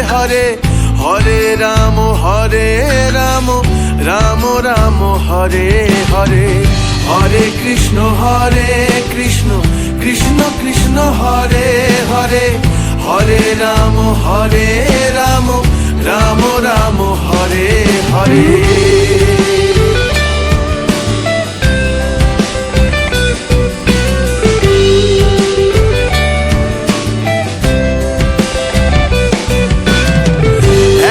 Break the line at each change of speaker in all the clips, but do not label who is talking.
হরে হরে রাম রাম রাম হরে হরে হরে কৃষ্ণ কৃষ্ণ কৃষ্ণ হরে হরে হরে রাম রাম রাম হরে হরে।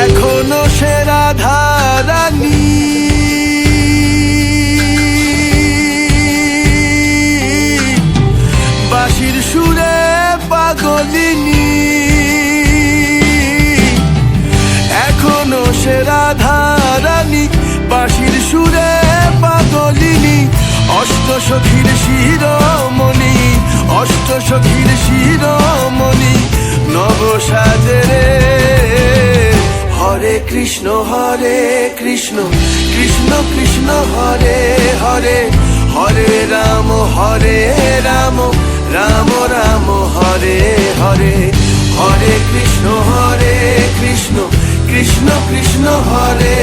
এখনো সে রাধা রানী বাঁশির সুরে পাগলিনী, এখনো সে রাধা রানী বাঁশির সুরে পাগলিনী। অষ্টসখীর শিরোমণি অষ্টসখীর শিরোমণি নব সাজে রে। হরে কৃষ্ণ কৃষ্ণ কৃষ্ণ হরে হরে হরে রাম রাম রাম হরে হরে হরে কৃষ্ণ কৃষ্ণ কৃষ্ণ হরে